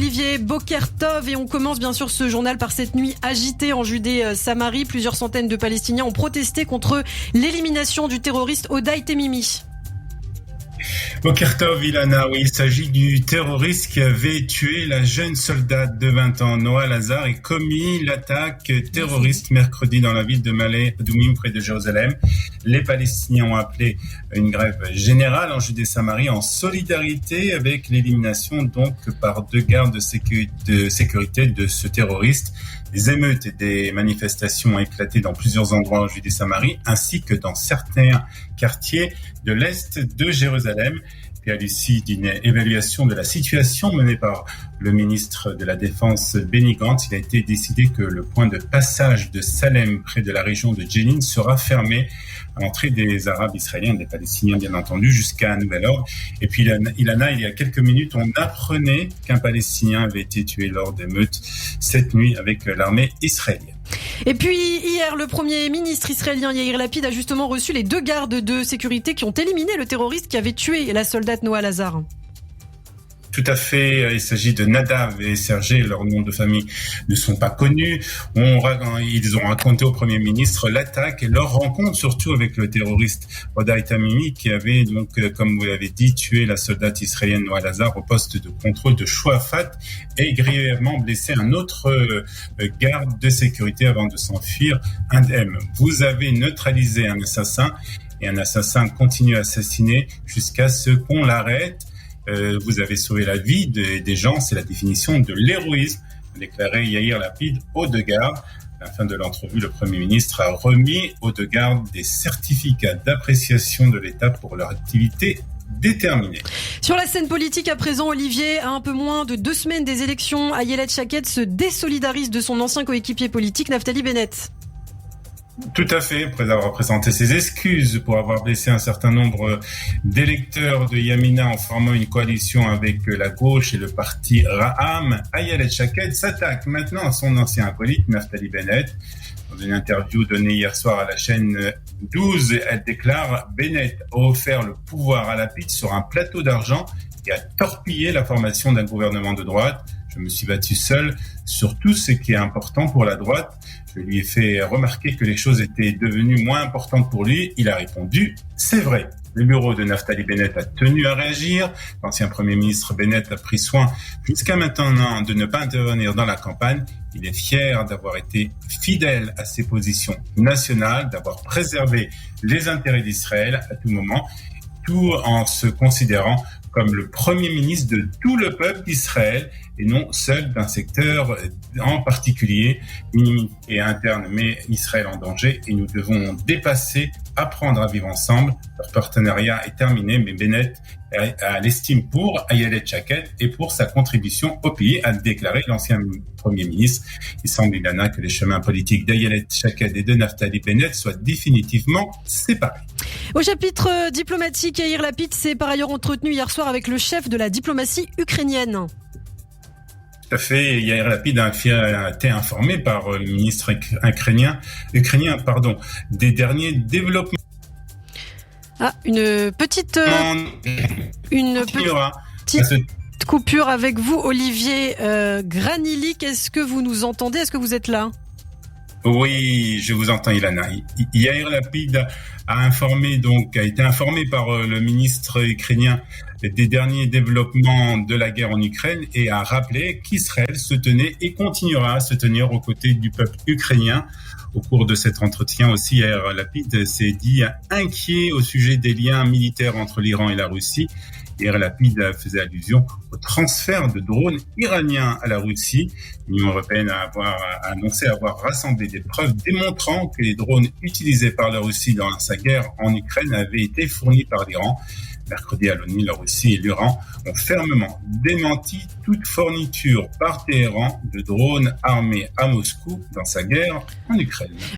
Olivier Boker-Tov et on commence bien sûr ce journal par cette nuit agitée en Judée-Samarie. Plusieurs centaines de Palestiniens ont protesté contre l'élimination du terroriste Odaï Temimi. Boker Tov, Ilana, oui, il s'agit du terroriste qui avait tué la jeune soldate de 20 ans, Noa Lazar, et commis l'attaque terroriste mercredi dans la ville de Malé Adoumim, près de Jérusalem. Les Palestiniens ont appelé une grève générale en Judée-Samarie en solidarité avec l'élimination donc par deux gardes de sécurité de ce terroriste. Des émeutes et des manifestations ont éclaté dans plusieurs endroits en Judée-Samarie, ainsi que dans certains quartiers de l'Est de Jérusalem. Et à l'issue d'une évaluation de la situation menée par le ministre de la Défense Benny Gantz, il a été décidé que le point de passage de Salem, près de la région de Jenin, sera fermé à l'entrée des Arabes israéliens, des Palestiniens bien entendu, jusqu'à un nouvel ordre. Et puis Ilana, il y a quelques minutes, on apprenait qu'un Palestinien avait été tué lors d'émeutes cette nuit avec l'armée israélienne. Et puis hier, le Premier ministre israélien Yair Lapid a justement reçu les deux gardes de sécurité qui ont éliminé le terroriste qui avait tué la soldate Noa Lazar. Tout à fait, il s'agit de Nadav et Sergé, leurs noms de famille ne sont pas connus. Ils ont raconté au Premier ministre l'attaque et leur rencontre surtout avec le terroriste Odaï Temimi qui avait donc, comme vous l'avez dit, tué la soldate israélienne Noa Lazar au poste de contrôle de Chouafat et grièvement blessé un autre garde de sécurité avant de s'enfuir indemne. Vous avez neutralisé un assassin et un assassin continue à assassiner jusqu'à ce qu'on l'arrête. Vous avez sauvé la vie des gens, c'est la définition de l'héroïsme, a déclaré Yair Lapid aux deux gardes. À la fin de l'entrevue, le Premier ministre a remis aux deux gardes des certificats d'appréciation de l'État pour leur activité déterminée. Sur la scène politique à présent, Olivier, à un peu moins de 2 semaines des élections, Ayelet Shaked se désolidarise de son ancien coéquipier politique, Naftali Bennett. Tout à fait, après avoir présenté ses excuses pour avoir blessé un certain nombre d'électeurs de Yamina en formant une coalition avec la gauche et le parti Ra'am, Ayelet Shaked s'attaque maintenant à son ancien acolyte Naftali Bennett. Dans une interview donnée hier soir à la chaîne 12, elle déclare « Bennett a offert le pouvoir à Lapid sur un plateau d'argent et a torpillé la formation d'un gouvernement de droite. Je me suis battu seul sur tout ce qui est important pour la droite. Je lui ai fait remarquer que les choses étaient devenues moins importantes pour lui. Il a répondu « C'est vrai ». Le bureau de Naftali Bennett a tenu à réagir. L'ancien Premier ministre Bennett a pris soin jusqu'à maintenant de ne pas intervenir dans la campagne. Il est fier d'avoir été fidèle à ses positions nationales, d'avoir préservé les intérêts d'Israël à tout moment, tout en se considérant comme le Premier ministre de tout le peuple d'Israël et non seul d'un secteur en particulier, minime et interne, mais Israël en danger et nous devons dépasser, apprendre à vivre ensemble. Leur partenariat est terminé, mais Bennett a l'estime pour Ayelet Shaked et pour sa contribution au pays, a déclaré l'ancien Premier ministre. Il semble, Ilana, que les chemins politiques d'Ayelet Shaked et de Naftali Bennett soient définitivement séparés. Au chapitre diplomatique, Yair Lapid s'est par ailleurs entretenu hier soir avec le chef de la diplomatie ukrainienne. Tout à fait. Yair Lapid a été informé par le ministre ukrainien, des derniers développements. Une petite coupure avec vous, Olivier Granilik. Est-ce que vous nous entendez? Est-ce que vous êtes là? Oui, je vous entends, Ilana. Yair Lapid a été informé par le ministre ukrainien des derniers développements de la guerre en Ukraine et a rappelé qu'Israël se tenait et continuera à se tenir aux côtés du peuple ukrainien. Au cours de cet entretien aussi, Yair Lapid s'est dit inquiet au sujet des liens militaires entre l'Iran et la Russie. Yair Lapid faisait allusion au transfert de drones iraniens à la Russie. L'Union européenne a annoncé avoir rassemblé des preuves démontrant que les drones utilisés par la Russie dans sa guerre en Ukraine avaient été fournis par l'Iran. Mercredi à l'ONU, la Russie et l'Iran ont fermement démenti toute fourniture par Téhéran de drones armés à Moscou dans sa guerre en Ukraine.